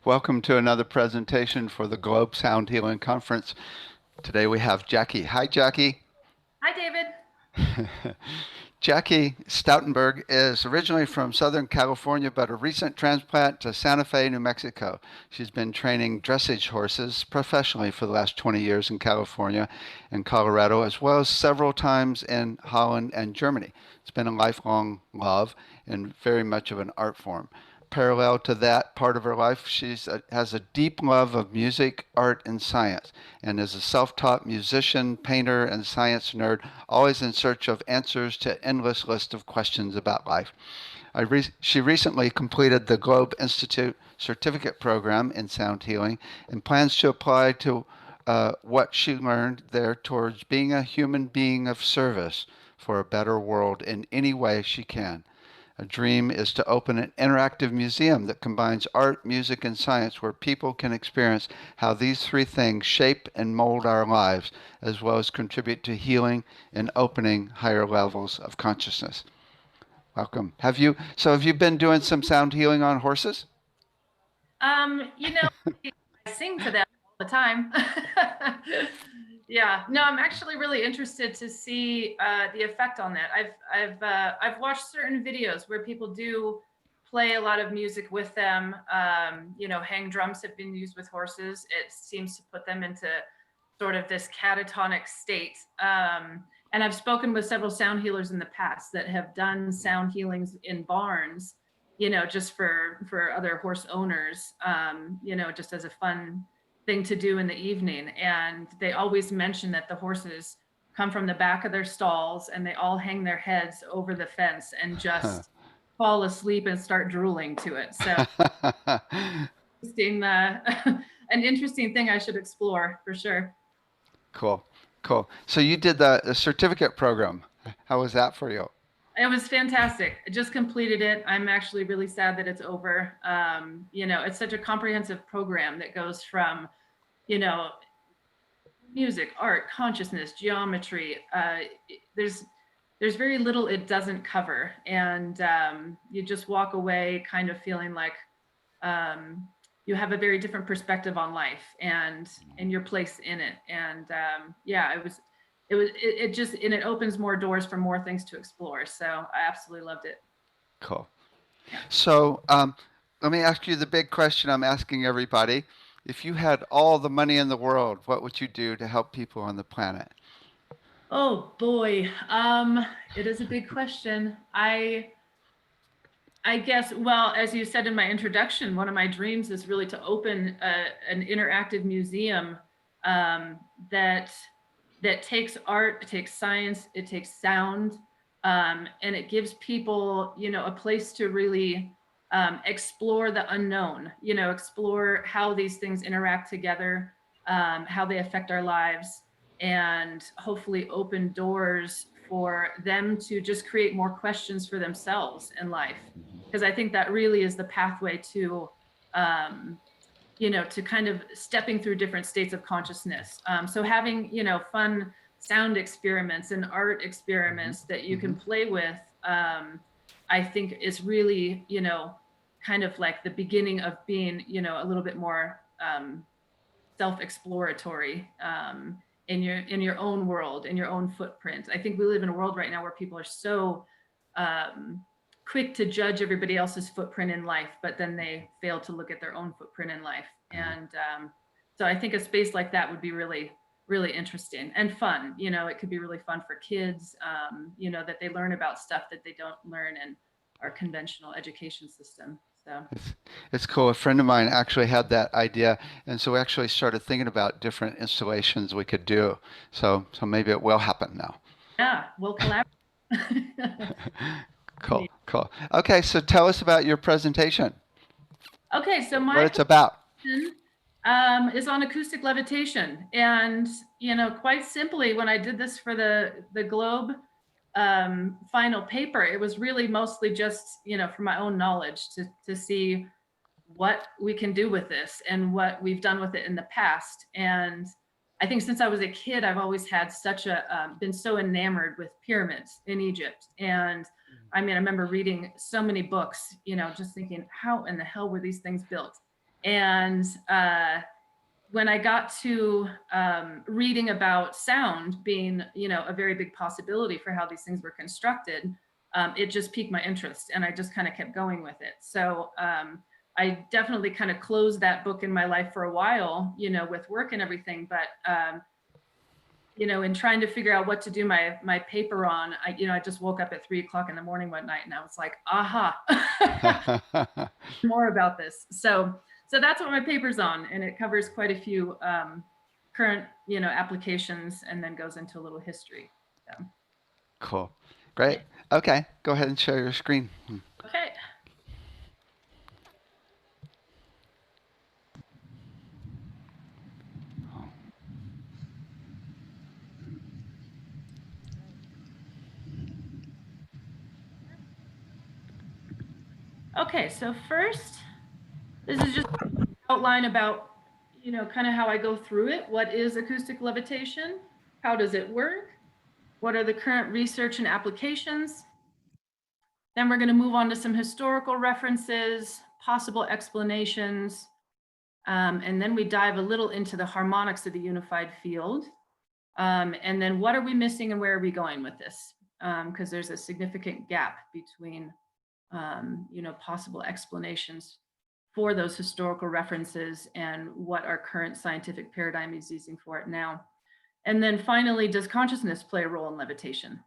Welcome to another presentation for the Globe Sound Healing Conference. Today we have Jackie. Hi, Jackie. Hi, David. Jackie Stoutenburg is originally from Southern California, but a recent transplant to Santa Fe, New Mexico. She's been training dressage horses professionally for the last 20 years in California and Colorado, as well as several times in Holland and Germany. It's been a lifelong love and very much of an art form. Parallel to that part of her life, she has a deep love of music, art, and science, and is a self-taught musician, painter, and science nerd, always in search of answers to endless list of questions about life. She recently completed the Globe Institute certificate program in sound healing and plans to apply to what she learned there towards being a human being of service for a better world in any way she can. A dream is to open an interactive museum that combines art, music, and science where people can experience how these three things shape and mold our lives, as well as contribute to healing and opening higher levels of consciousness. Welcome. Have you been doing some sound healing on horses? You know, I sing to them all the time. Yeah, no, I'm actually really interested to see the effect on that. I've watched certain videos where people do play a lot of music with them. Hang drums have been used with horses. It seems to put them into sort of this catatonic state. And I've spoken with several sound healers in the past that have done sound healings in barns, just for other horse owners, just as a fun thing to do in the evening. And they always mention that the horses come from the back of their stalls and they all hang their heads over the fence and just fall asleep and start drooling to it. So interesting, an interesting thing I should explore for sure. Cool, cool. So you did the certificate program. How was that for you? It was fantastic. I just completed it. I'm actually really sad that it's over. It's such a comprehensive program that goes from, you know, music, art, consciousness, geometry. There's very little it doesn't cover, and you just walk away kind of feeling like you have a very different perspective on life and your place in it. And yeah, it just and it opens more doors for more things to explore. So I absolutely loved it. Cool. Yeah. So let me ask you the big question I'm asking everybody. If you had all the money in the world, what would you do to help people on the planet? Oh boy, it is a big question. I guess, well, as you said in my introduction, one of my dreams is really to open an interactive museum um, that that takes art, it takes science, it takes sound, and it gives people, a place to really explore the unknown. Explore how these things interact together, how they affect our lives, and hopefully open doors for them to just create more questions for themselves in life, because I think that really is the pathway to to kind of stepping through different states of consciousness. So having, fun sound experiments and art Mm-hmm. experiments that you can Mm-hmm. play with, I think is really, kind of like the beginning of being, a little bit more self-exploratory, in your own world, in your own footprint. I think we live in a world right now where people are so um, quick to judge everybody else's footprint in life, but then they fail to look at their own footprint in life. And so I think a space like that would be really, really interesting and fun. It could be really fun for kids, that they learn about stuff that they don't learn in our conventional education system. So It's, it's cool. A friend of mine actually had that idea, and so we actually started thinking about different installations we could do. So maybe it will happen now. yeah, we'll collaborate. Cool, cool. Okay, so tell us about your presentation, Okay, so what my it's about. position is on acoustic levitation, and quite simply, when I did this for the Globe final paper, it was really mostly just for my own knowledge to see what we can do with this and what we've done with it in the past. And I think since I was a kid, I've always had such a been so enamored with pyramids in Egypt. And I mean, I remember reading so many books, just thinking, how in the hell were these things built? And when I got to reading about sound being, a very big possibility for how these things were constructed, it just piqued my interest, and I just kind of kept going with it. So I definitely kind of closed that book in my life for a while, with work and everything. But in trying to figure out what to do my paper on, I just woke up at 3 o'clock in the morning one night, and I was like, aha, more about this. So that's what my paper's on, and it covers quite a few current, applications, and then goes into a little history. So. Cool. Great. Yeah. Okay, go ahead and share your screen. Okay. Okay, so first, this is just an outline about, kind of how I go through it. What is acoustic levitation? How does it work? What are the current research and applications? Then we're going to move on to some historical references, possible explanations, and then we dive a little into the harmonics of the unified field. And then what are we missing and where are we going with this? Because there's a significant gap between, possible explanations for those historical references and what our current scientific paradigm is using for it now. And then finally, does consciousness play a role in levitation?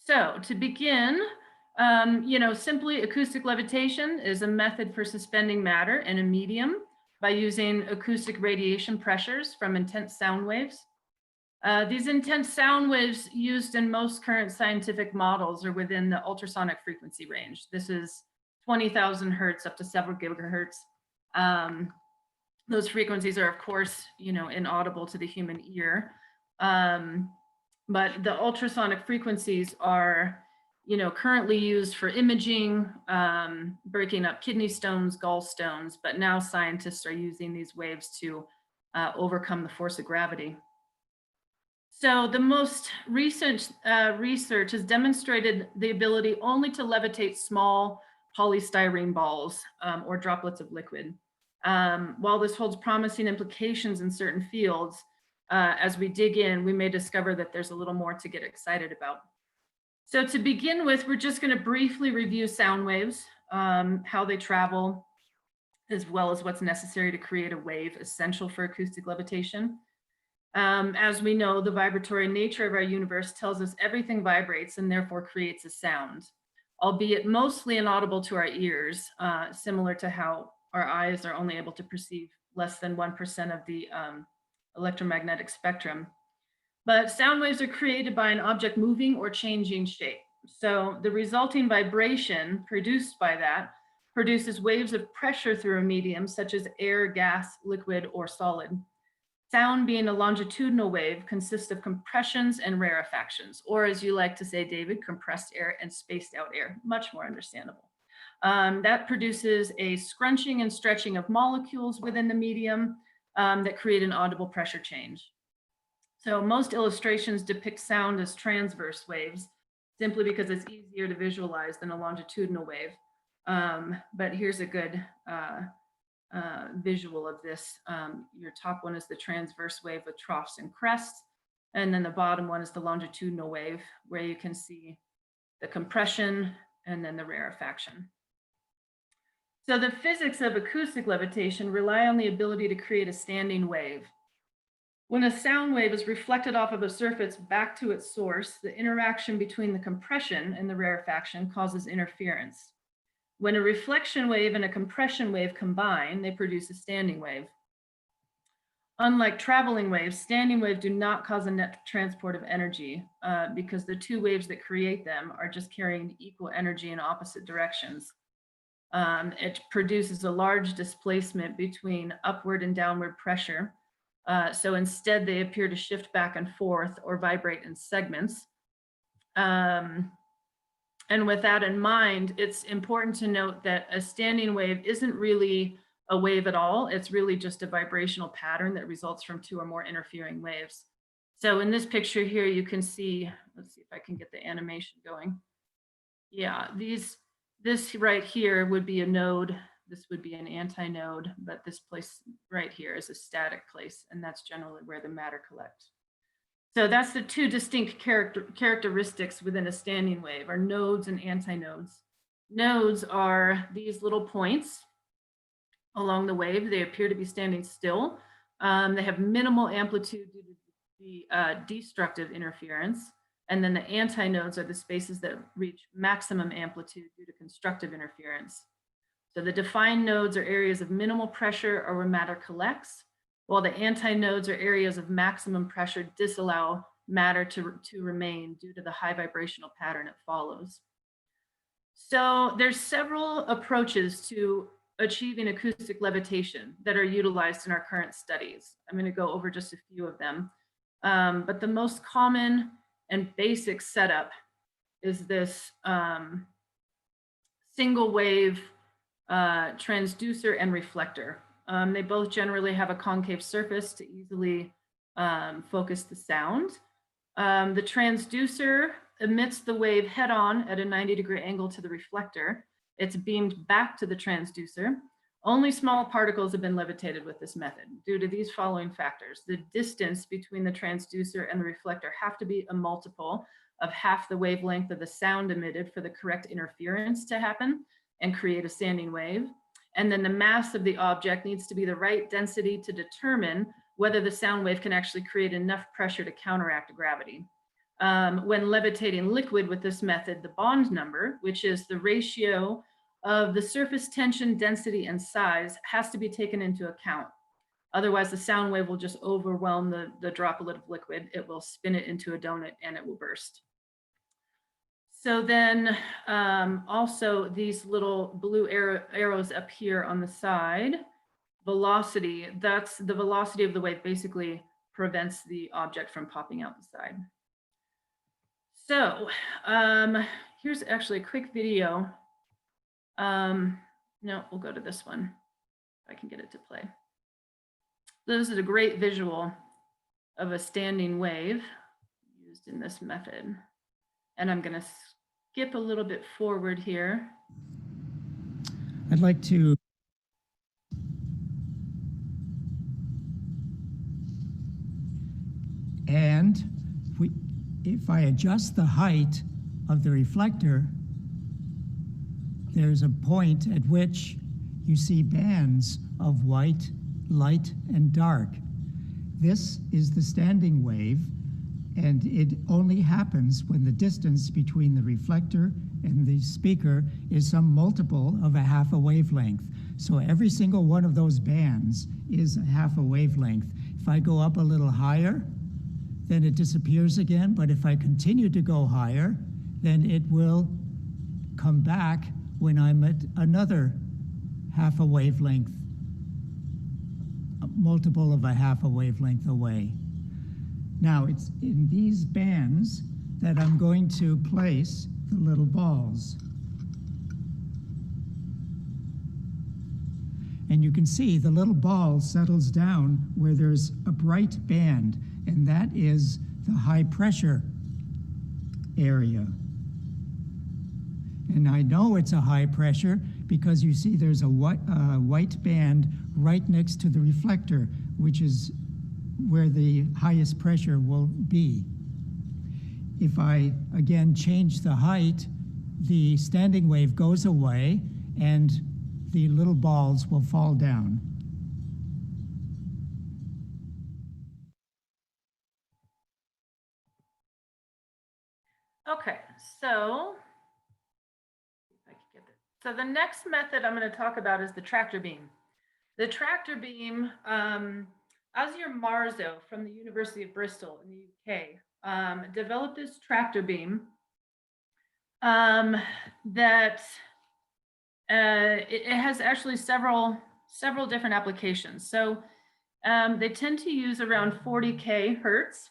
So to begin, simply acoustic levitation is a method for suspending matter in a medium by using acoustic radiation pressures from intense sound waves. These intense sound waves used in most current scientific models are within the ultrasonic frequency range. This is 20,000 hertz up to several gigahertz. Those frequencies are, of course, inaudible to the human ear. But the ultrasonic frequencies are, currently used for imaging, breaking up kidney stones, gallstones, but now scientists are using these waves to overcome the force of gravity. So the most recent research has demonstrated the ability only to levitate small polystyrene balls or droplets of liquid. While this holds promising implications in certain fields, as we dig in, we may discover that there's a little more to get excited about. So to begin with, we're just going to briefly review sound waves, how they travel, as well as what's necessary to create a wave essential for acoustic levitation. As we know, the vibratory nature of our universe tells us everything vibrates and therefore creates a sound, albeit mostly inaudible to our ears, similar to how our eyes are only able to perceive less than 1% of the electromagnetic spectrum. But sound waves are created by an object moving or changing shape. So the resulting vibration produced by that produces waves of pressure through a medium such as air, gas, liquid, or solid. Sound, being a longitudinal wave, consists of compressions and rarefactions, or as you like to say, David, compressed air and spaced out air, much more understandable. That produces a scrunching and stretching of molecules within the medium that create an audible pressure change. So most illustrations depict sound as transverse waves, simply because it's easier to visualize than a longitudinal wave. But here's a good visual of this. Your top one is the transverse wave with troughs and crests. And then the bottom one is the longitudinal wave, where you can see the compression and then the rarefaction. So the physics of acoustic levitation rely on the ability to create a standing wave. When a sound wave is reflected off of a surface back to its source, the interaction between the compression and the rarefaction causes interference. When a reflection wave and a compression wave combine, they produce a standing wave. Unlike traveling waves, standing waves do not cause a net transport of energy because the two waves that create them are just carrying equal energy in opposite directions. It produces a large displacement between upward and downward pressure. So instead, they appear to shift back and forth or vibrate in segments. And with that in mind, it's important to note that a standing wave isn't really a wave at all. It's really just a vibrational pattern that results from two or more interfering waves. So in this picture here, you can see, let's see if I can get the animation going. Yeah, this right here would be a node This would be an antinode, but this place right here is a static place, and that's generally where the matter collects. So that's the two distinct characteristics within a standing wave, are nodes and antinodes. Nodes are these little points along the wave. They appear to be standing still. They have minimal amplitude due to the destructive interference. And then the antinodes are the spaces that reach maximum amplitude due to constructive interference. So the defined nodes are areas of minimal pressure or where matter collects, while the antinodes are areas of maximum pressure disallow matter to remain due to the high vibrational pattern it follows. So there's several approaches to achieving acoustic levitation that are utilized in our current studies. I'm going to go over just a few of them. But the most common and basic setup is this single wave transducer and reflector. They both generally have a concave surface to easily focus the sound. The transducer emits the wave head on at a 90-degree angle to the reflector. It's beamed back to the transducer. Only small particles have been levitated with this method due to these following factors. The distance between the transducer and the reflector have to be a multiple of half the wavelength of the sound emitted for the correct interference to happen and create a standing wave. And then the mass of the object needs to be the right density to determine whether the sound wave can actually create enough pressure to counteract gravity. When levitating liquid with this method, the bond number, which is the ratio of the surface tension, density, and size, has to be taken into account. Otherwise, the sound wave will just overwhelm the droplet of liquid. It will spin it into a donut and it will burst. So then also these little blue arrows up here on the side, velocity, that's the velocity of the wave basically prevents the object from popping out the side. So here's actually a quick video. No, we'll go to this one. If I can get it to play. This is a great visual of a standing wave used in this method. And I'm going to skip a little bit forward here. I'd like to and if I adjust the height of the reflector, there's a point at which you see bands of white, light, and dark. This is the standing wave, and it only happens when the distance between the reflector and the speaker is some multiple of a half a wavelength. So every single one of those bands is a half a wavelength. If I go up a little higher, then it disappears again, but if I continue to go higher, then it will come back when I'm at another half a wavelength, a multiple of a half a wavelength away. Now, it's in these bands that I'm going to place the little balls. And you can see the little ball settles down where there's a bright band, and that is the high pressure area. And I know it's a high pressure because you see there's a white band right next to the reflector, which is where the highest pressure will be. If I, again, change the height, the standing wave goes away and the little balls will fall down. Okay, so if I can get this. So the next method I'm going to talk about is the tractor beam. The tractor beam, Asier Marzo from the University of Bristol in the UK developed this tractor beam that it has actually several different applications. So they tend to use around 40K hertz.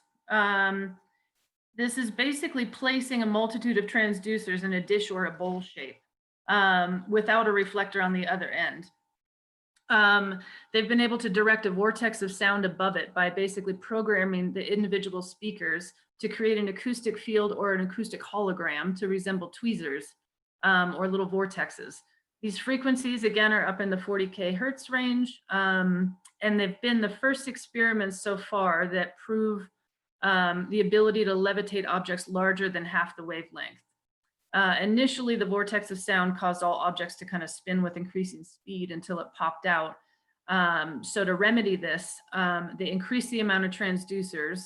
This is basically placing a multitude of transducers in a dish or a bowl shape without a reflector on the other end. They've been able to direct a vortex of sound above it by basically programming the individual speakers to create an acoustic field or an acoustic hologram to resemble tweezers or little vortexes. These frequencies, again, are up in the 40K hertz range, and they've been the first experiments so far that prove the ability to levitate objects larger than half the wavelength. Initially, the vortex of sound caused all objects to kind of spin with increasing speed until it popped out. So to remedy this, they increased the amount of transducers,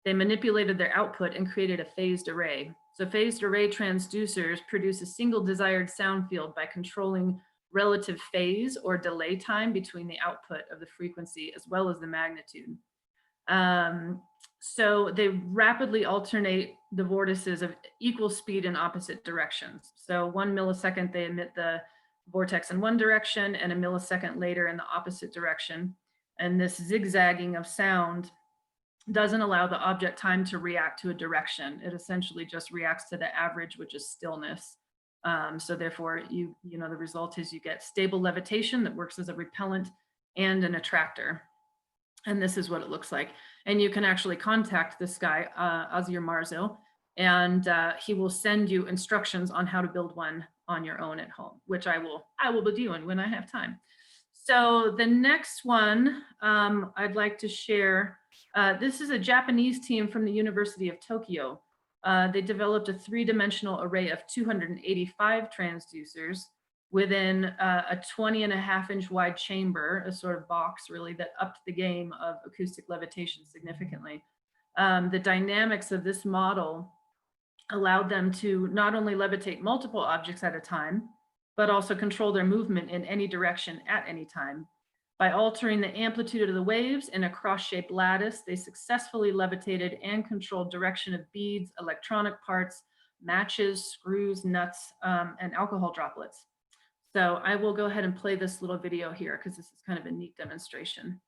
they manipulated their output and created a phased array. So phased array transducers produce a single desired sound field by controlling relative phase or delay time between the output of the frequency as well as the magnitude. So they rapidly alternate the vortices of equal speed in opposite directions. So 1 millisecond, they emit the vortex in one direction and a millisecond later in the opposite direction. And this zigzagging of sound doesn't allow the object time to react to a direction. It essentially just reacts to the average, which is stillness. So therefore, the result is you get stable levitation that works as a repellent and an attractor. And this is what it looks like. And you can actually contact this guy, Azir Marzo, and he will send you instructions on how to build one on your own at home, which I will be doing when I have time. So the next one I'd like to share, this is a Japanese team from the University of Tokyo. They developed a 3-dimensional array of 285 transducers within a 20.5-inch wide chamber, a sort of box really that upped the game of acoustic levitation significantly. The dynamics of this model allowed them to not only levitate multiple objects at a time, but also control their movement in any direction at any time. By altering the amplitude of the waves in a cross-shaped lattice, they successfully levitated and controlled direction of beads, electronic parts, matches, screws, nuts, and alcohol droplets. So I will go ahead and play this little video here because this is kind of a neat demonstration.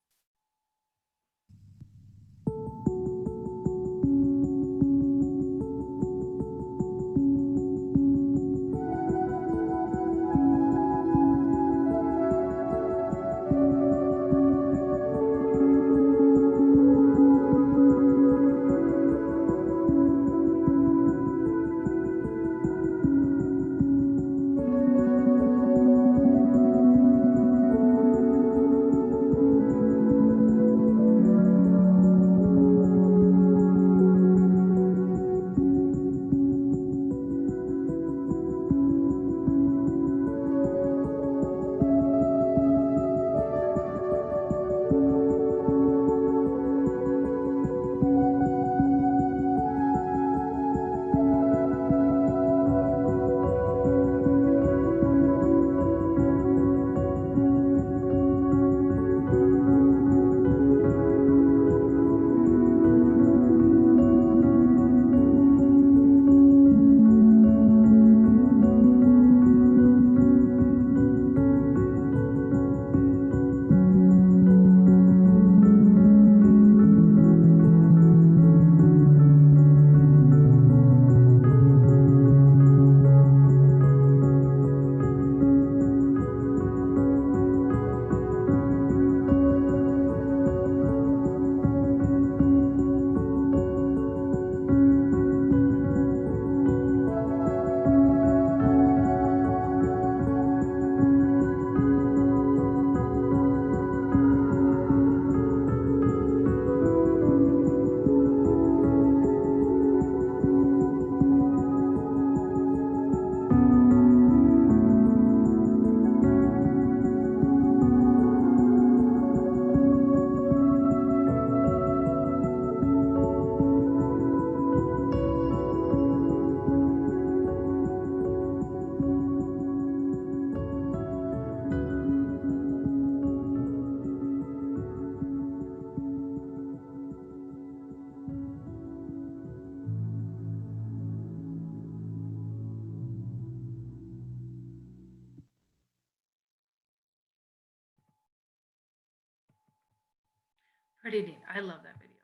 Pretty neat. I love that video.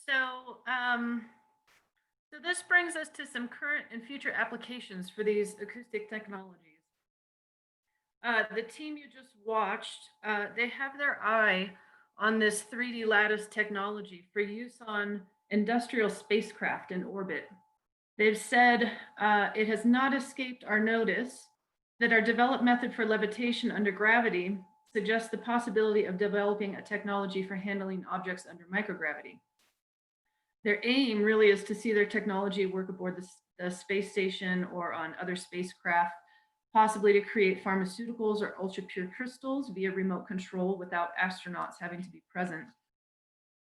So, so this brings us to some current and future applications for these acoustic technologies. The team you just watched, they have their eye on this 3D lattice technology for use on industrial spacecraft in orbit. They've said it has not escaped our notice that our developed method for levitation under gravity suggests the possibility of developing a technology for handling objects under microgravity. Their aim really is to see their technology work aboard the space station or on other spacecraft, possibly to create pharmaceuticals or ultra pure crystals via remote control without astronauts having to be present.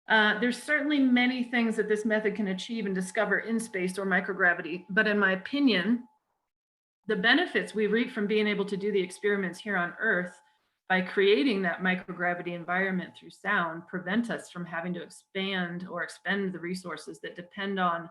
There's certainly many things that this method can achieve and discover in space or microgravity, but in my opinion, the benefits we reap from being able to do the experiments here on Earth by creating that microgravity environment through sound prevent us from having to expand or expend the resources that depend on,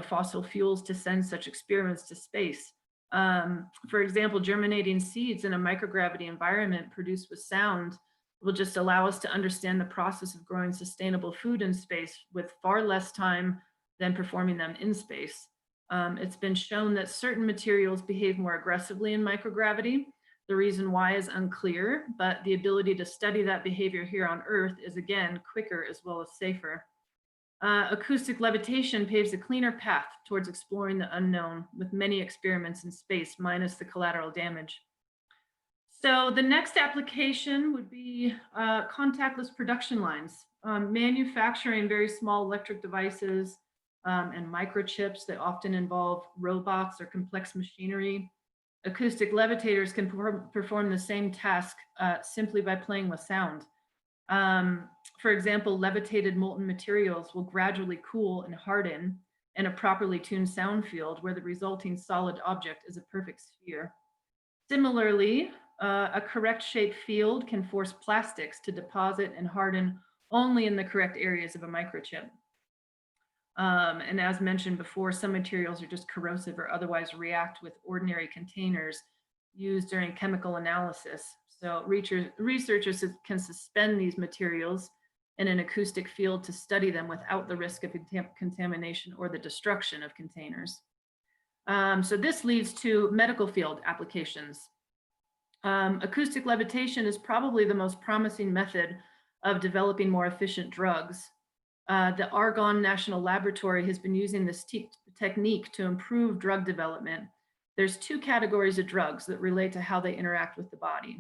fossil fuels to send such experiments to space. For example, germinating seeds in a microgravity environment produced with sound will just allow us to understand the process of growing sustainable food in space with far less time than performing them in space. It's been shown that certain materials behave more aggressively in microgravity. The reason why is unclear, but the ability to study that behavior here on Earth is, again, quicker as well as safer. Acoustic levitation paves a cleaner path towards exploring the unknown with many experiments in space minus the collateral damage. So the next application would be contactless production lines, manufacturing very small electric devices and microchips that often involve robots or complex machinery. Acoustic levitators can perform the same task simply by playing with sound. For example, levitated molten materials will gradually cool and harden in a properly tuned sound field where the resulting solid object is a perfect sphere. Similarly, a correct shaped field can force plastics to deposit and harden only in the correct areas of a microchip. And as mentioned before, some materials are just corrosive or otherwise react with ordinary containers used during chemical analysis. So researchers can suspend these materials in an acoustic field to study them without the risk of contamination or the destruction of containers. So this leads to medical field applications. Acoustic levitation is probably the most promising method of developing more efficient drugs. The Argonne National Laboratory has been using this technique to improve drug development. There's two categories of drugs that relate to how they interact with the body.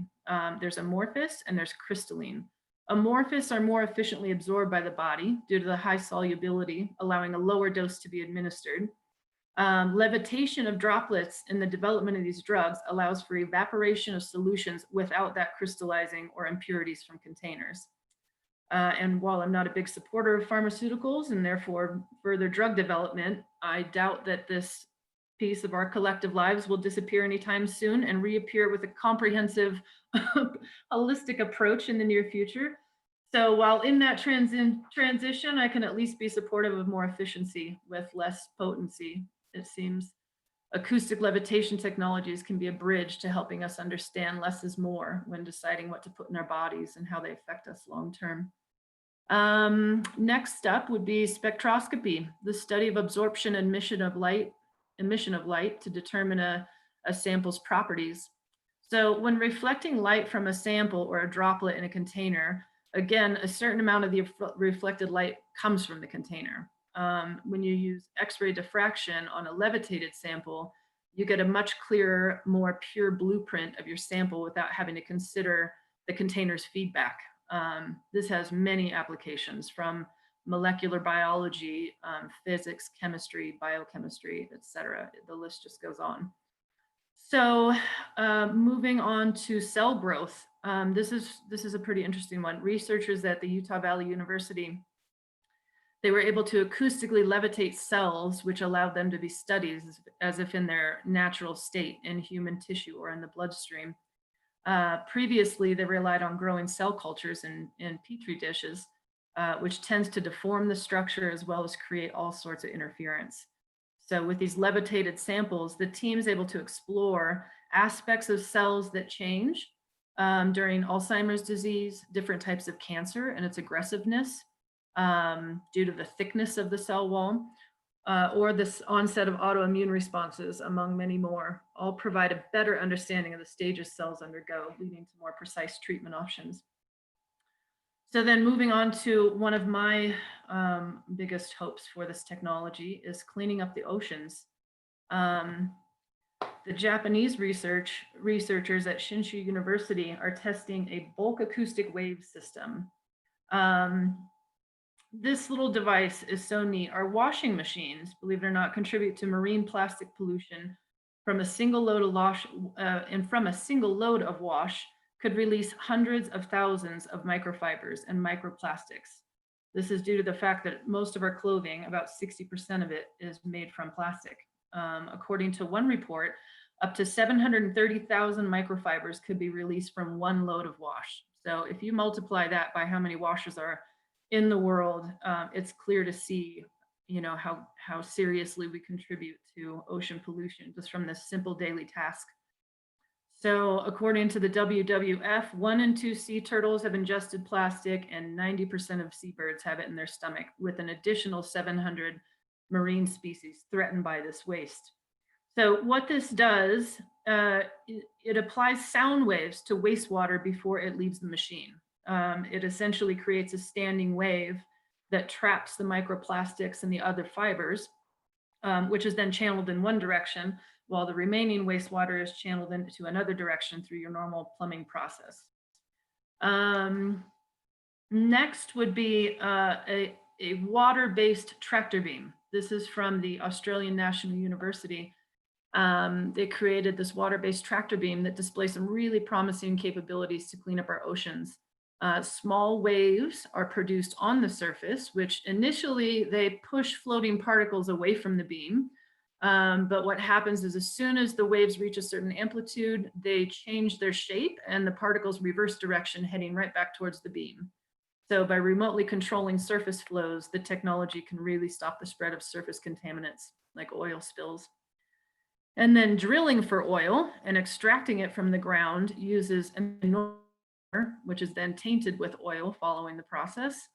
There's amorphous and there's crystalline. Amorphous are more efficiently absorbed by the body due to the high solubility, allowing a lower dose to be administered. Levitation of droplets in the development of these drugs allows for evaporation of solutions without that crystallizing or impurities from containers. And while I'm not a big supporter of pharmaceuticals and therefore further drug development, I doubt that this piece of our collective lives will disappear anytime soon and reappear with a comprehensive, holistic approach in the near future. So while in that transition, I can at least be supportive of more efficiency with less potency, it seems. Acoustic levitation technologies can be a bridge to helping us understand less is more when deciding what to put in our bodies and how they affect us long term. Next up would be spectroscopy, the study of absorption and emission of light to determine a sample's properties. So when reflecting light from a sample or a droplet in a container, again, a certain amount of the reflected light comes from the container. When you use X-ray diffraction on a levitated sample, you get a much clearer, more pure blueprint of your sample without having to consider the container's feedback. This has many applications from molecular biology, physics, chemistry, biochemistry, etc. The list just goes on. So moving on to cell growth. This is a pretty interesting one. Researchers at the Utah Valley University, they were able to acoustically levitate cells, which allowed them to be studied as if in their natural state in human tissue or in the bloodstream. Previously, they relied on growing cell cultures in petri dishes, which tends to deform the structure as well as create all sorts of interference. So with these levitated samples, the team is able to explore aspects of cells that change during Alzheimer's disease, different types of cancer and its aggressiveness due to the thickness of the cell wall, or this onset of autoimmune responses, among many more, all provide a better understanding of the stages cells undergo, leading to more precise treatment options. So then moving on to one of my biggest hopes for this technology is cleaning up the oceans. The Japanese researchers at Shinshu University are testing a bulk acoustic wave system. This little device is so neat. Our washing machines, believe it or not, contribute to marine plastic pollution from a single load of wash, could release hundreds of thousands of microfibers and microplastics. This is due to the fact that most of our clothing, about 60% of it, is made from plastic. According to one report, up to 730,000 microfibers could be released from one load of wash. So if you multiply that by how many washers are in the world, it's clear to see, how seriously we contribute to ocean pollution just from this simple daily task. So according to the WWF, 1 in 2 sea turtles have ingested plastic and 90% of seabirds have it in their stomach, with an additional 700 marine species threatened by this waste. So what this does, it applies sound waves to wastewater before it leaves the machine. It essentially creates a standing wave that traps the microplastics and the other fibers, which is then channeled in one direction, while the remaining wastewater is channeled into another direction through your normal plumbing process. Next would be a water-based tractor beam. This is from the Australian National University. They created this water-based tractor beam that displays some really promising capabilities to clean up our oceans. Small waves are produced on the surface, which initially they push floating particles away from the beam. But what happens is as soon as the waves reach a certain amplitude, they change their shape and the particles reverse direction, heading right back towards the beam. So by remotely controlling surface flows, the technology can really stop the spread of surface contaminants like oil spills. And then drilling for oil and extracting it from the ground uses enormous, which is then tainted with oil following the process.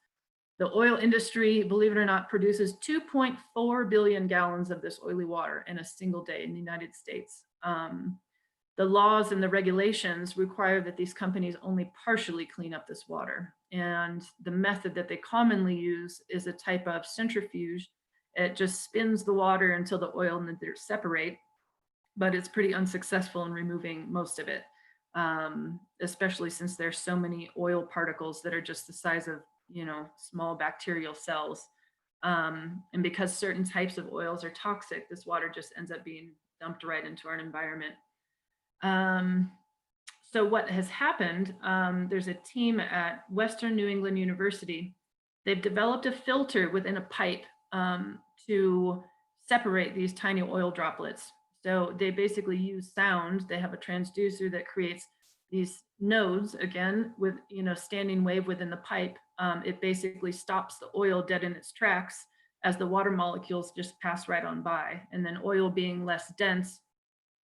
The oil industry, believe it or not, produces 2.4 billion gallons of this oily water in a single day in the United States. The laws and the regulations require that these companies only partially clean up this water. And the method that they commonly use is a type of centrifuge. It just spins the water until the oil and the dirt separate, but it's pretty unsuccessful in removing most of it, especially since there's so many oil particles that are just the size of, small bacterial cells. And because certain types of oils are toxic, this water just ends up being dumped right into our environment. So what has happened, there's a team at Western New England University. They've developed a filter within a pipe to separate these tiny oil droplets. So they basically use sound. They have a transducer that creates these nodes, again, with standing wave within the pipe. It basically stops the oil dead in its tracks as the water molecules just pass right on by. And then oil being less dense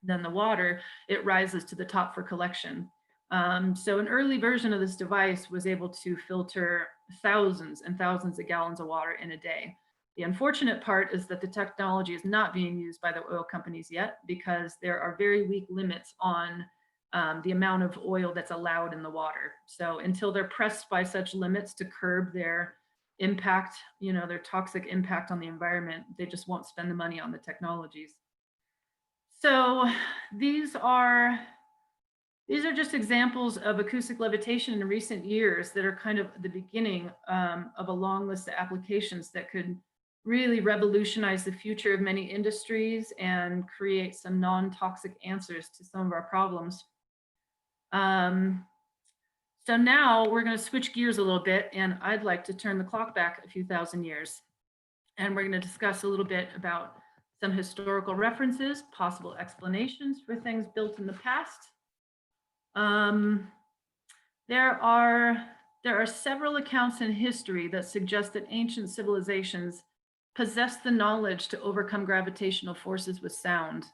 than the water, it rises to the top for collection. So an early version of this device was able to filter thousands and thousands of gallons of water in a day. The unfortunate part is that the technology is not being used by the oil companies yet because there are very weak limits on the amount of oil that's allowed in the water. So until they're pressed by such limits to curb their impact, their toxic impact on the environment, they just won't spend the money on the technologies. So these are just examples of acoustic levitation in recent years that are kind of the beginning of a long list of applications that could really revolutionize the future of many industries and create some non-toxic answers to some of our problems. So now we're going to switch gears a little bit, and I'd like to turn the clock back a few thousand years. And we're going to discuss a little bit about some historical references, possible explanations for things built in the past. There are several accounts in history that suggest that ancient civilizations possessed the knowledge to overcome gravitational forces with sound.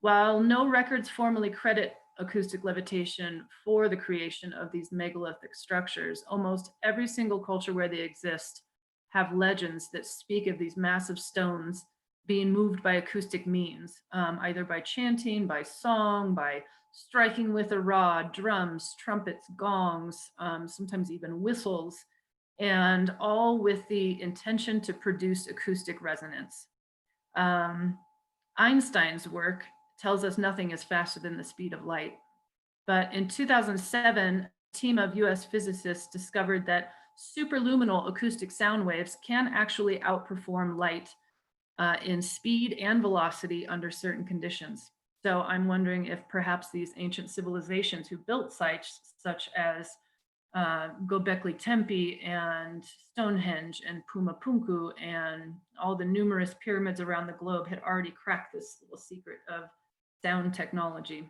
While no records formally credit acoustic levitation for the creation of these megalithic structures, almost every single culture where they exist have legends that speak of these massive stones being moved by acoustic means, either by chanting, by song, by striking with a rod, drums, trumpets, gongs, sometimes even whistles, and all with the intention to produce acoustic resonance. Einstein's work tells us nothing is faster than the speed of light. But in 2007, a team of US physicists discovered that superluminal acoustic sound waves can actually outperform light in speed and velocity under certain conditions. So I'm wondering if perhaps these ancient civilizations who built sites such as Göbekli Tepe and Stonehenge and Pumapunku and all the numerous pyramids around the globe had already cracked this little secret of sound technology.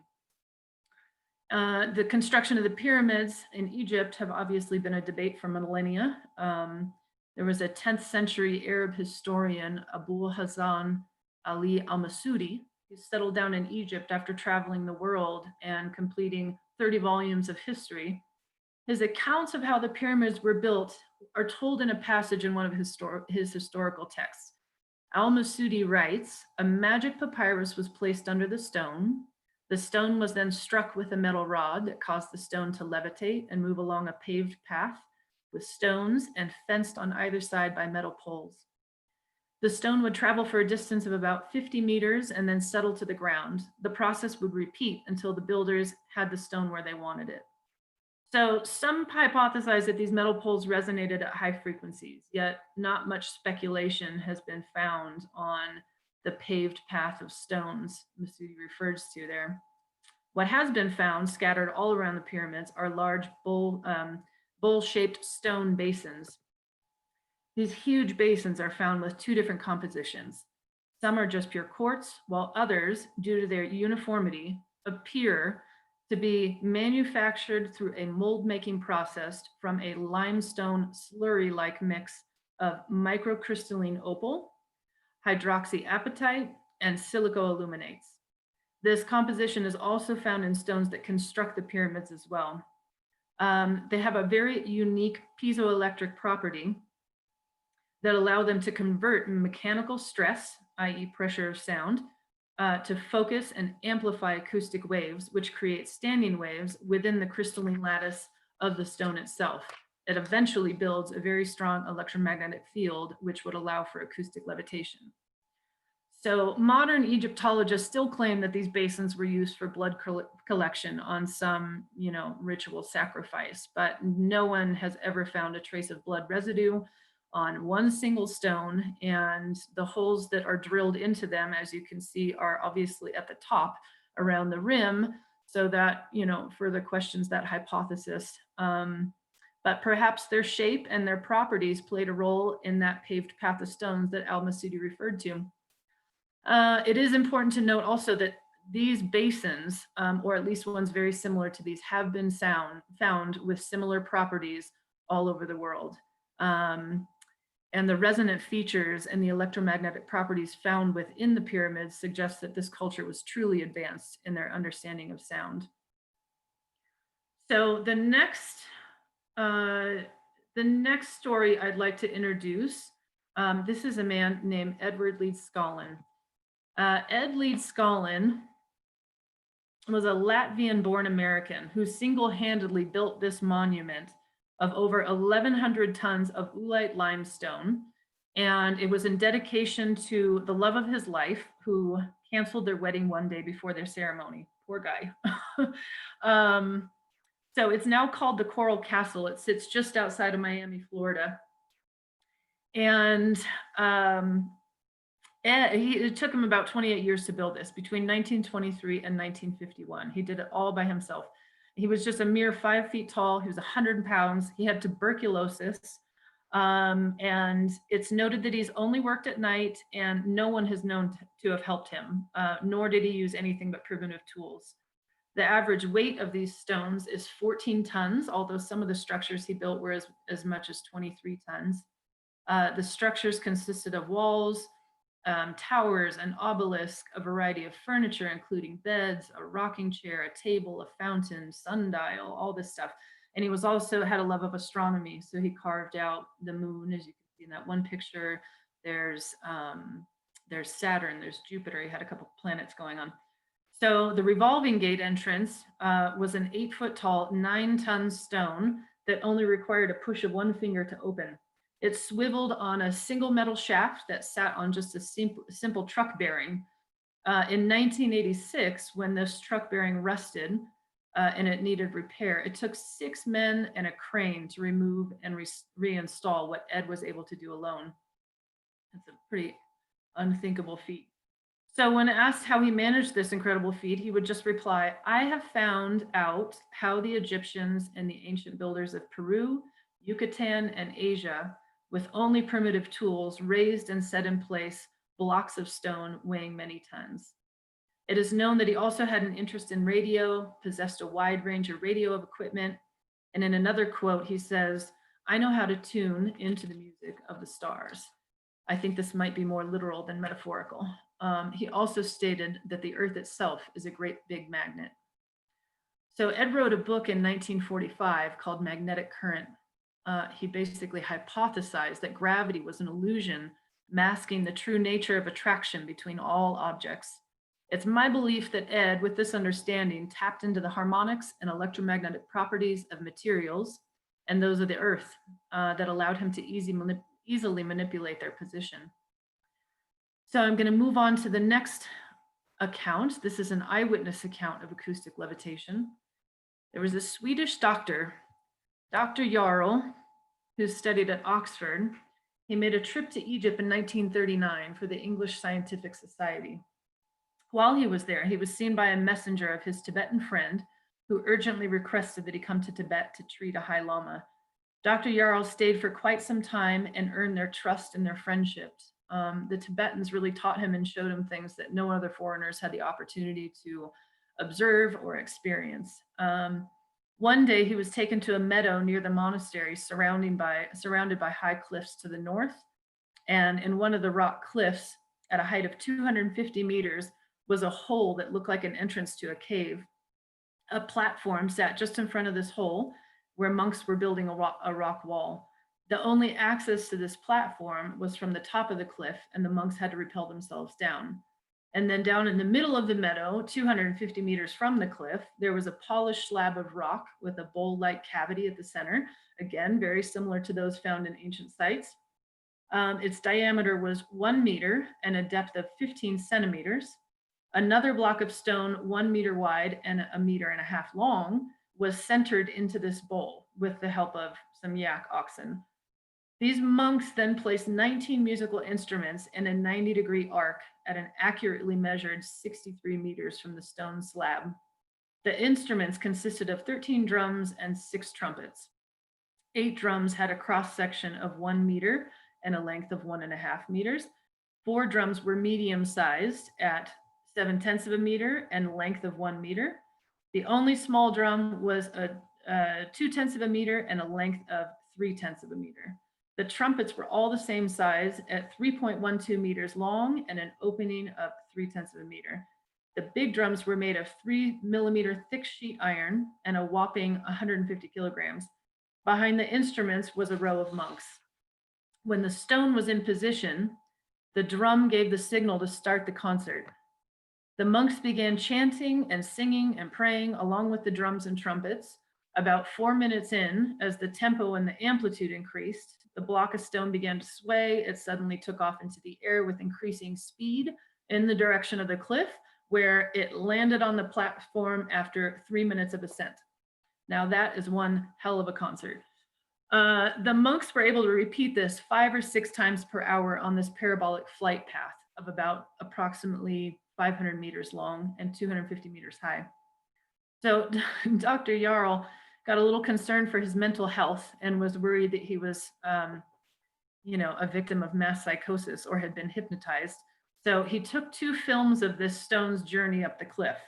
The construction of the pyramids in Egypt have obviously been a debate for millennia. There was a 10th century Arab historian, Abu Hassan Ali al-Masudi, who settled down in Egypt after traveling the world and completing 30 volumes of history. His accounts of how the pyramids were built are told in a passage in one of his historical texts. Al-Masudi writes, a magic papyrus was placed under the stone. The stone was then struck with a metal rod that caused the stone to levitate and move along a paved path with stones and fenced on either side by metal poles. The stone would travel for a distance of about 50 meters and then settle to the ground. The process would repeat until the builders had the stone where they wanted it. So some hypothesize that these metal poles resonated at high frequencies, yet not much speculation has been found on the paved path of stones Masudi refers to there. What has been found scattered all around the pyramids are large bowl-shaped stone basins. These huge basins are found with two different compositions. Some are just pure quartz, while others, due to their uniformity, appear to be manufactured through a mold-making process from a limestone slurry-like mix of microcrystalline opal, hydroxyapatite, and silicoaluminates. This composition is also found in stones that construct the pyramids as well. They have a very unique piezoelectric property that allow them to convert mechanical stress, i.e. pressure of sound, to focus and amplify acoustic waves, which create standing waves within the crystalline lattice of the stone itself. It eventually builds a very strong electromagnetic field, which would allow for acoustic levitation. So modern Egyptologists still claim that these basins were used for blood collection on some, ritual sacrifice, but no one has ever found a trace of blood residue on one single stone, and the holes that are drilled into them, as you can see, are obviously at the top around the rim, so that, further questions that hypothesis. But perhaps their shape and their properties played a role in that paved path of stones that Al-Masudi referred to. It is important to note also that these basins, or at least ones very similar to these, have been found with similar properties all over the world. And the resonant features and the electromagnetic properties found within the pyramids suggest that this culture was truly advanced in their understanding of sound. So the next story I'd like to introduce, this is a man named Ed Leedskalnin. Ed Leedskalnin was a Latvian-born American who single-handedly built this monument of over 1,100 tons of oolite limestone. And it was in dedication to the love of his life, who canceled their wedding one day before their ceremony. Poor guy. So it's now called the Coral Castle. It sits just outside of Miami, Florida. And it took him about 28 years to build this, between 1923 and 1951. He did it all by himself. He was just a mere 5 feet tall. He was 100 pounds. He had tuberculosis. And it's noted that he's only worked at night, and no one has known to have helped him, nor did he use anything but primitive tools. The average weight of these stones is 14 tons, although some of the structures he built were as much as 23 tons. The structures consisted of walls, towers, an obelisk, a variety of furniture, including beds, a rocking chair, a table, a fountain, sundial, all this stuff. And he was also had a love of astronomy. So he carved out the moon, as you can see in that one picture. There's Saturn, there's Jupiter. He had a couple of planets going on. So the revolving gate entrance was an 8 foot tall, 9 ton stone that only required a push of one finger to open. It swiveled on a single metal shaft that sat on just a simple truck bearing. In 1986, when this truck bearing rusted and it needed repair, it took 6 men and a crane to remove and reinstall what Ed was able to do alone. It's a pretty unthinkable feat. So when asked how he managed this incredible feat, he would just reply, "I have found out how the Egyptians and the ancient builders of Peru, Yucatan, and Asia, with only primitive tools, raised and set in place blocks of stone weighing many tons." It is known that he also had an interest in radio, possessed a wide range of radio equipment, and in another quote, he says, "I know how to tune into the music of the stars." I think this might be more literal than metaphorical. He also stated that the earth itself is a great big magnet. So Ed wrote a book in 1945 called Magnetic Current. He basically hypothesized that gravity was an illusion masking the true nature of attraction between all objects. It's my belief that Ed, with this understanding, tapped into the harmonics and electromagnetic properties of materials and those of the earth that allowed him to easily manipulate their position. So I'm going to move on to the next account. This is an eyewitness account of acoustic levitation. There was a Swedish doctor, Dr. Jarl, who studied at Oxford. He made a trip to Egypt in 1939 for the English Scientific Society. While he was there, he was seen by a messenger of his Tibetan friend who urgently requested that he come to Tibet to treat a High Lama. Dr. Jarl stayed for quite some time and earned their trust and their friendship. The Tibetans really taught him and showed him things that no other foreigners had the opportunity to observe or experience. One day he was taken to a meadow near the monastery surrounded by high cliffs to the north. And in one of the rock cliffs at a height of 250 meters was a hole that looked like an entrance to a cave. A platform sat just in front of this hole where monks were building a rock wall. The only access to this platform was from the top of the cliff, and the monks had to rappel themselves down. And then down in the middle of the meadow, 250 meters from the cliff, there was a polished slab of rock with a bowl-like cavity at the center. Again, very similar to those found in ancient sites. Its diameter was 1 meter and a depth of 15 centimeters. Another block of stone, 1 meter wide and 1.5 meters long, was centered into this bowl with the help of some yak oxen. These monks then placed 19 musical instruments in a 90-degree arc at an accurately measured 63 meters from the stone slab. The instruments consisted of 13 drums and 6 trumpets. 8 drums had a cross section of 1 meter and a length of 1.5 meters. 4 drums were medium-sized at 7/10 of a meter and length of 1 meter. The only small drum was a 2/10 of a meter and a length of 3/10 of a meter. The trumpets were all the same size at 3.12 meters long and an opening of 3/10 of a meter. The big drums were made of 3-millimeter thick sheet iron and a whopping 150 kilograms. Behind the instruments was a row of monks. When the stone was in position, the drum gave the signal to start the concert. The monks began chanting and singing and praying along with the drums and trumpets. About 4 minutes in, as the tempo and the amplitude increased, the block of stone began to sway. It suddenly took off into the air with increasing speed in the direction of the cliff, where it landed on the platform after 3 minutes of ascent. Now that is one hell of a concert. The monks were able to repeat this 5 or 6 times per hour on this parabolic flight path of about approximately 500 meters long and 250 meters high. So Dr. Jarl got a little concerned for his mental health and was worried that he was, a victim of mass psychosis or had been hypnotized. So he took 2 films of this stone's journey up the cliff.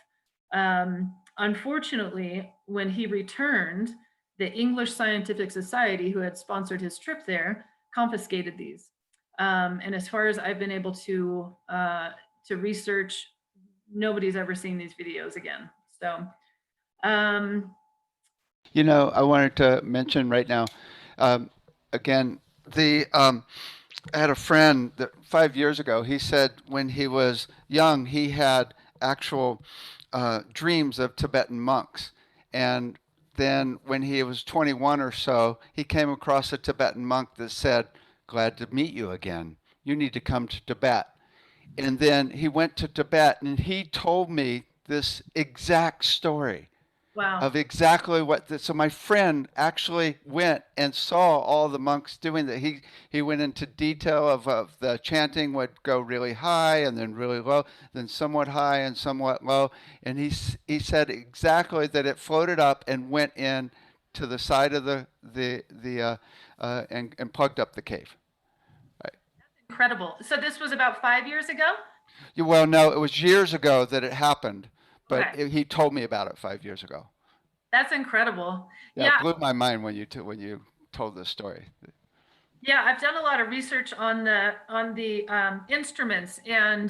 Unfortunately, when he returned, the English Scientific Society, who had sponsored his trip there, confiscated these. And as far as I've been able to research, nobody's ever seen these videos again. So, I wanted to mention right now, again, I had a friend that 5 years ago, he said when he was young, he had actual dreams of Tibetan monks. And then when he was 21 or so, he came across a Tibetan monk that said, "Glad to meet you again. You need to come to Tibet." And then he went to Tibet and he told me this exact story Wow. of exactly so my friend actually went and saw all the monks doing that. He went into detail of the chanting would go really high and then really low, then somewhat high and somewhat low. And he said exactly that it floated up and went in to the side of and plugged up the cave. Right. Incredible. So this was about 5 years ago? Well, no, it was years ago that it happened, but Okay. he told me about it 5 years ago. That's incredible. Yeah, it Yeah. blew my mind when you told this story. Yeah, I've done a lot of research on the instruments, and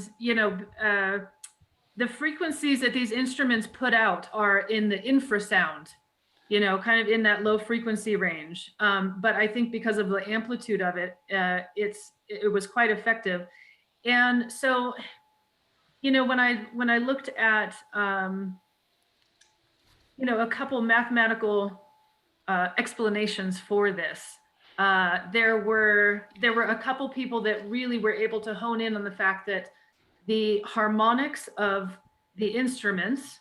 the frequencies that these instruments put out are in the infrasound, kind of in that low frequency range. But I think because of the amplitude of it, it was quite effective. And so, when I looked at a couple mathematical explanations for this. There were a couple people that really were able to hone in on the fact that the harmonics of the instruments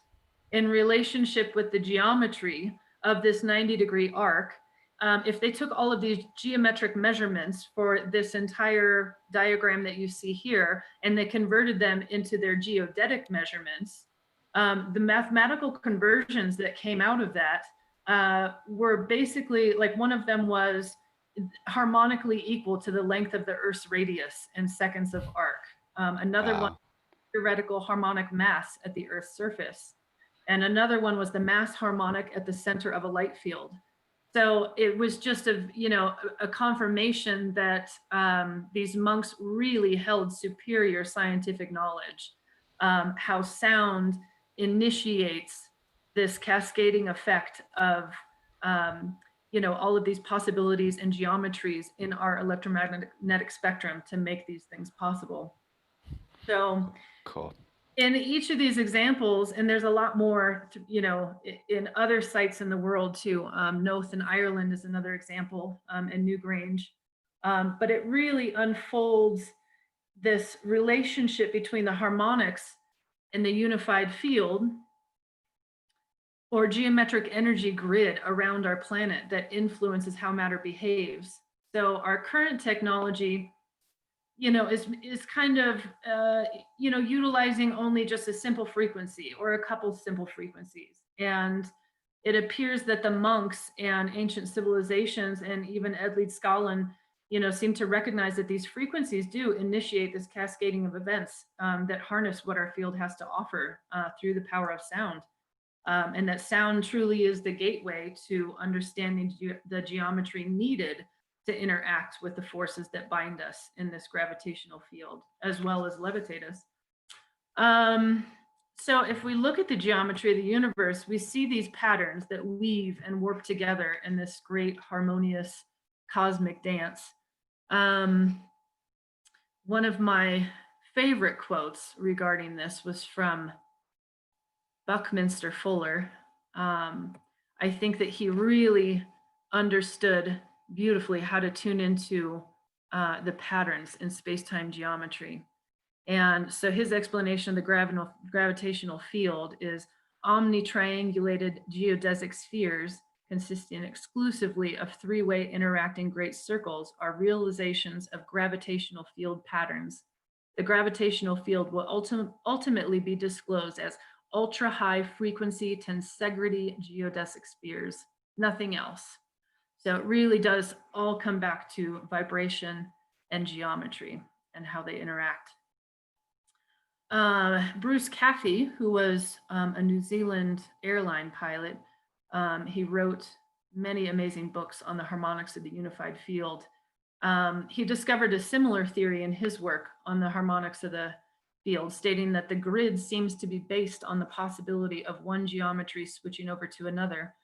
in relationship with the geometry of this 90-degree arc, if they took all of these geometric measurements for this entire diagram that you see here, and they converted them into their geodetic measurements, the mathematical conversions that came out of that were basically, like, one of them was harmonically equal to the length of the Earth's radius in seconds of arc. Another one, Wow. theoretical harmonic mass at the Earth's surface. And another one was the mass harmonic at the center of a light field. So it was just a confirmation that these monks really held superior scientific knowledge, how sound initiates this cascading effect of all of these possibilities and geometries in our electromagnetic spectrum to make these things possible. So Cool. in each of these examples, and there's a lot more, in other sites in the world too. Noth in Ireland is another example, and Newgrange. But it really unfolds this relationship between the harmonics and the unified field or geometric energy grid around our planet that influences how matter behaves. So our current technology, is kind of, utilizing only just a simple frequency or a couple simple frequencies. And it appears that the monks and ancient civilizations and even Ed Leedskalnin, seem to recognize that these frequencies do initiate this cascading of events that harness what our field has to offer through the power of sound. And that sound truly is the gateway to understanding the geometry needed to interact with the forces that bind us in this gravitational field, as well as levitate us. So if we look at the geometry of the universe, we see these patterns that weave and warp together in this great harmonious cosmic dance. One of my favorite quotes regarding this was from Buckminster Fuller. I think that he really understood beautifully how to tune into the patterns in space-time geometry. And so his explanation of the gravitational field is omnitriangulated geodesic spheres consisting exclusively of three-way interacting great circles are realizations of gravitational field patterns. The gravitational field will ultimately be disclosed as ultra high frequency tensegrity geodesic spheres, nothing else. So it really does all come back to vibration and geometry and how they interact. Bruce Caffey, who was a New Zealand airline pilot, he wrote many amazing books on the harmonics of the unified field. He discovered a similar theory in his work on the harmonics of the field, stating that the grid seems to be based on the possibility of one geometry switching over to another.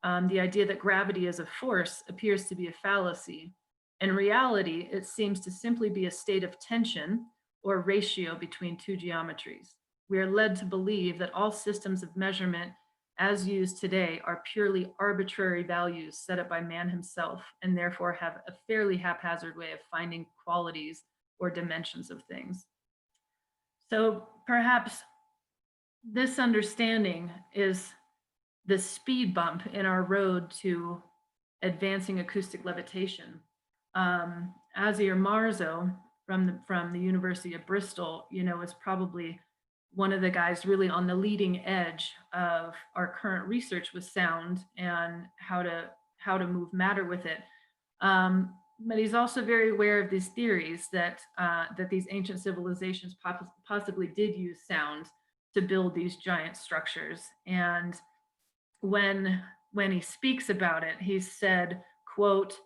The idea that gravity is a force appears to be a fallacy. In reality, it seems to simply be a state of tension or ratio between two geometries. We are led to believe that all systems of measurement as used today are purely arbitrary values set up by man himself, and therefore have a fairly haphazard way of finding qualities or dimensions of things. So perhaps this understanding is the speed bump in our road to advancing acoustic levitation. Azir Marzo from the University of Bristol, is probably one of the guys really on the leading edge of our current research with sound and how to move matter with it. But he's also very aware of these theories that these ancient civilizations possibly did use sound to build these giant structures. And when he speaks about it, he said, quote,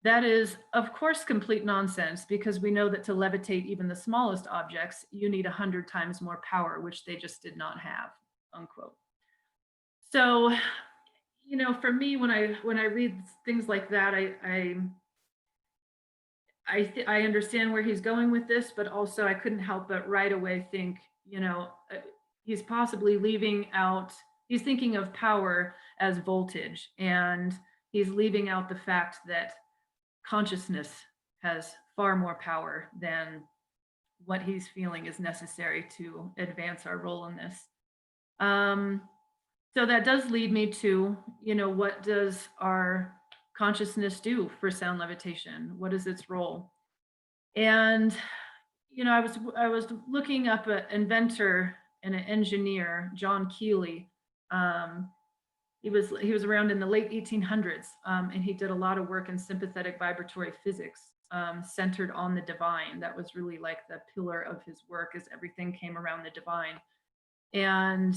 "That is, of course, complete nonsense, because we know that to levitate even the smallest objects, you need 100 times more power, which they just did not have," unquote. So, for me, when I read things like that, I understand where he's going with this, but also I couldn't help but right away think, he's possibly leaving out, he's thinking of power as voltage, and he's leaving out the fact that consciousness has far more power than what he's feeling is necessary to advance our role in this. So that does lead me to, what does our consciousness do for sound levitation? What is its role? And I was looking up an inventor and an engineer, John Keeley. He was around in the late 1800s, and he did a lot of work in sympathetic vibratory physics, centered on the divine. That was really like the pillar of his work, as everything came around the divine. And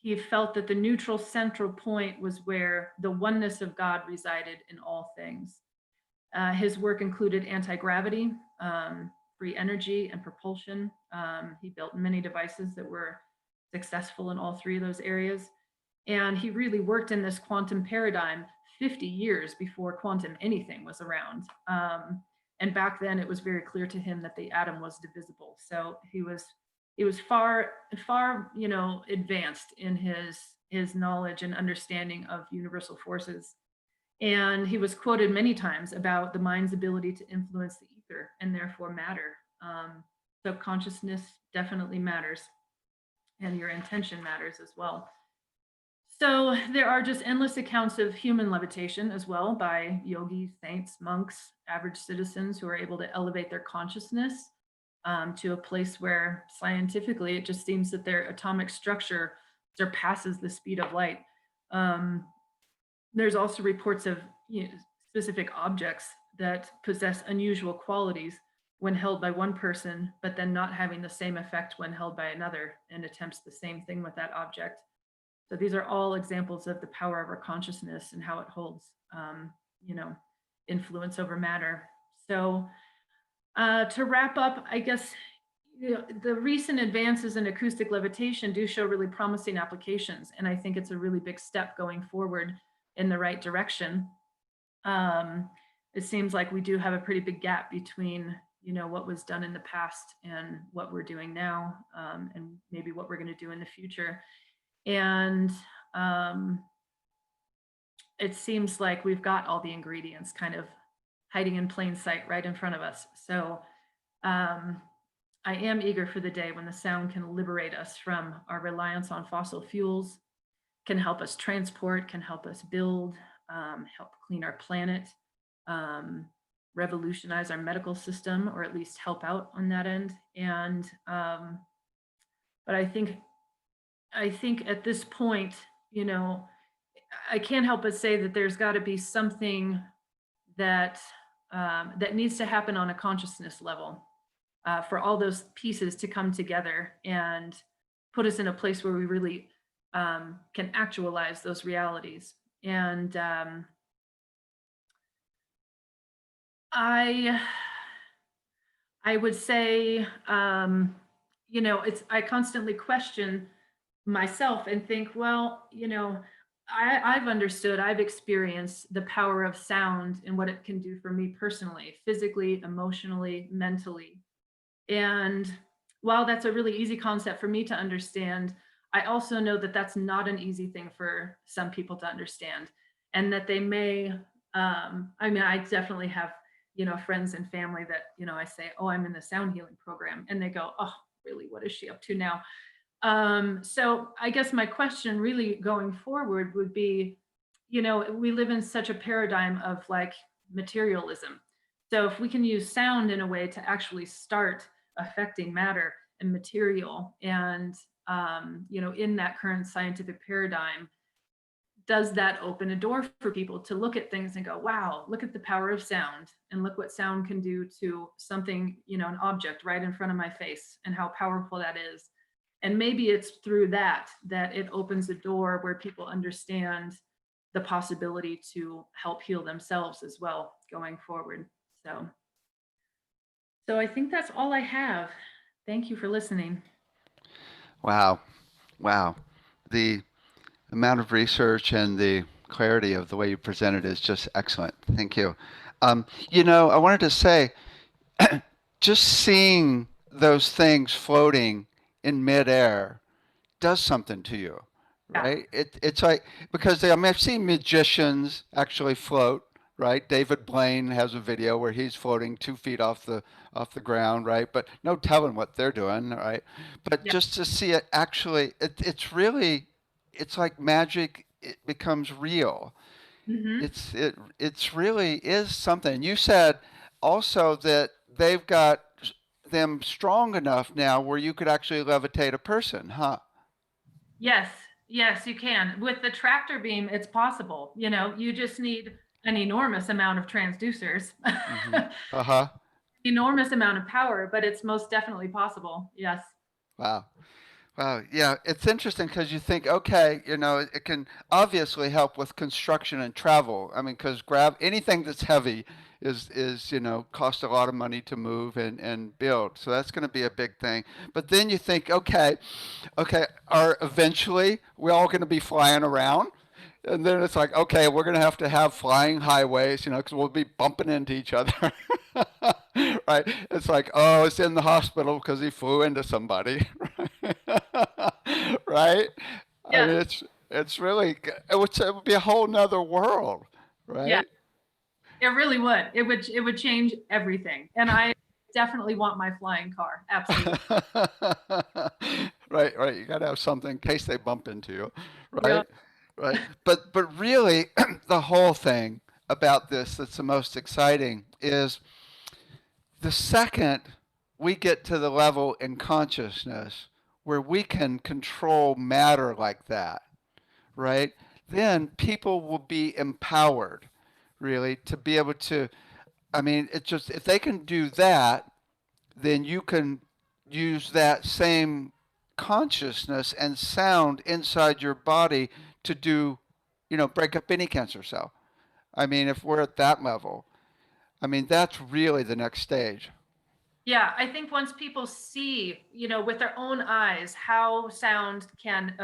he felt that the neutral central point was where the oneness of God resided in all things. His work included anti-gravity, free energy, and propulsion. He built many devices that were successful in all three of those areas. And he really worked in this quantum paradigm 50 years before quantum anything was around. And back then it was very clear to him that the atom was divisible. So he was far advanced in his knowledge and understanding of universal forces. And he was quoted many times about the mind's ability to influence the ether and therefore matter. So consciousness definitely matters, and your intention matters as well. So there are just endless accounts of human levitation as well, by yogis, saints, monks, average citizens who are able to elevate their consciousness to a place where scientifically it just seems that their atomic structure surpasses the speed of light. There's also reports of specific objects that possess unusual qualities when held by one person, but then not having the same effect when held by another, and attempts the same thing with that object. So these are all examples of the power of our consciousness and how it holds, influence over matter. So to wrap up, I guess, the recent advances in acoustic levitation do show really promising applications. And I think it's a really big step going forward in the right direction. It seems like we do have a pretty big gap between, what was done in the past and what we're doing now, and maybe what we're going to do in the future. And it seems like we've got all the ingredients kind of hiding in plain sight right in front of us. So I am eager for the day when the sound can liberate us from our reliance on fossil fuels, can help us transport, can help us build, help clean our planet, revolutionize our medical system, or at least help out on that end. And but I think at this point, I can't help but say that there's got to be something that that needs to happen on a consciousness level for all those pieces to come together and put us in a place where we really can actualize those realities. And I would say, I constantly question myself and think, well, I've understood, I've experienced the power of sound and what it can do for me personally, physically, emotionally, mentally. And while that's a really easy concept for me to understand, I also know that that's not an easy thing for some people to understand, and that they may, I definitely have, friends and family that, I say, oh, I'm in the sound healing program. And they go, oh, really, what is she up to now? So I guess my question really going forward would be, we live in such a paradigm of like materialism. So if we can use sound in a way to actually start affecting matter and material, and in that current scientific paradigm, does that open a door for people to look at things and go, wow, look at the power of sound, and look what sound can do to something, an object right in front of my face, and how powerful that is. And maybe it's through that it opens a door where people understand the possibility to help heal themselves as well going forward. So I think that's all I have. Thank you for listening. Wow. Wow. The amount of research and the clarity of the way you presented is just excellent. Thank you. I wanted to say, just seeing those things floating in midair does something to you, Yeah. right? It's like, because I've seen magicians actually float, right? David Blaine has a video where he's floating 2 feet off the ground, right? But no telling what they're doing, right? But Yeah. just to see it actually, it's really, it's like magic. It becomes real. Mm-hmm. It's really is something. You said also that they've got them strong enough now where you could actually levitate a person, huh? Yes, yes, you can. With the tractor beam, it's possible. You just need an enormous amount of transducers, Hmm. Uh-huh. enormous amount of power, but it's most definitely possible. Yes. Wow. Wow. Yeah, it's interesting because you think, okay, it can obviously help with construction and travel. I mean, because anything that's heavy is cost a lot of money to move and build. So that's going to be a big thing. But then you think, okay, are eventually we're all going to be flying around? And then it's like, okay, we're going to have flying highways, because we'll be bumping into each other. Right? It's like, oh, it's in the hospital because he flew into somebody. Right? I Yes. mean, it's really, it would be a whole nother world, Yeah. right? It really would. It would change everything. And I definitely want my flying car. Absolutely. Right, right. You got to have something in case they bump into you, Yeah. right? Right. But really, the whole thing about this that's the most exciting is the second we get to the level in consciousness where we can control matter like that, right? Then people will be empowered, really, to be able to. I mean, it's just if they can do that, then you can use that same consciousness and sound inside your body to do, break up any cancer cell. I mean, if we're at that level, I mean, that's really the next stage. Yeah, I think once people see, with their own eyes how sound can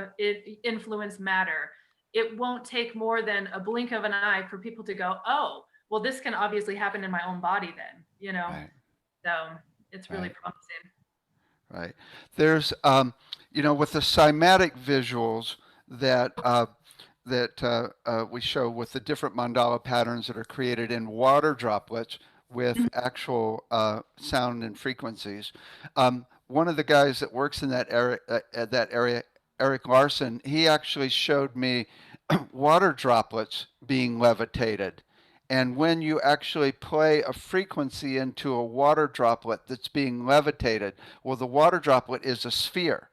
influence matter, it won't take more than a blink of an eye for people to go, oh, well, this can obviously happen in my own body then. Right, So it's really right, promising. right. There's, with the cymatic visuals that we show with the different mandala patterns that are created in water droplets with actual sound and frequencies. One of the guys that works in that area, Eric Larson, he actually showed me water droplets being levitated. And when you actually play a frequency into a water droplet that's being levitated, well, the water droplet is a sphere.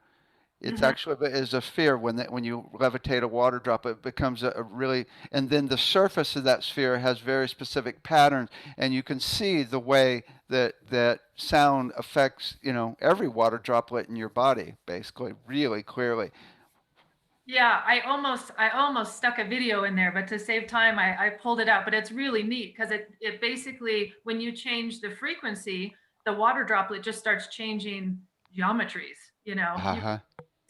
It's Mhm. actually is a sphere when you levitate a water drop, it becomes a really, and then the surface of that sphere has very specific patterns, and you can see the way that sound affects, every water droplet in your body, basically, really clearly. Yeah, I almost stuck a video in there, but to save time, I pulled it out. But it's really neat because it basically, when you change the frequency, the water droplet just starts changing geometries. You Uh-huh.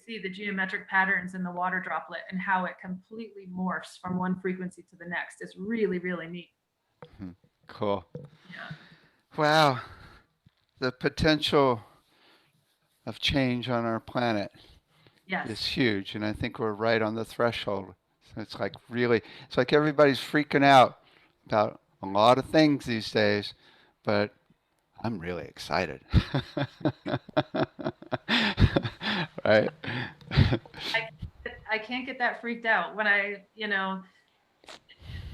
see the geometric patterns in the water droplet and how it completely morphs from one frequency to the next. It's really, really neat. Hmm. Cool. Yeah. Wow. The potential of change on our planet Yes. is huge, and I think we're right on the threshold. So it's like everybody's freaking out about a lot of things these days, but I'm really excited. Right? I can't get that freaked out when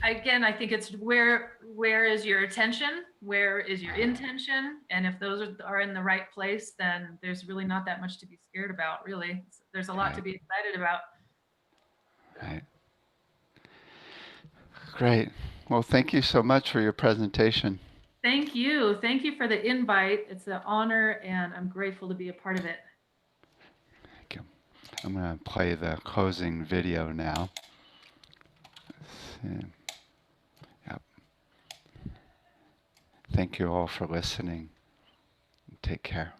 again, I think it's where is your attention? Where is your intention? And if those are in the right place, then there's really not that much to be scared about, really. There's a lot to Right. be excited about. Right. Great. Well, thank you so much for your presentation. Thank you. Thank you for the invite. It's an honor, and I'm grateful to be a part of it. Thank you. I'm going to play the closing video now. Let's see. Yep. Thank you all for listening. Take care.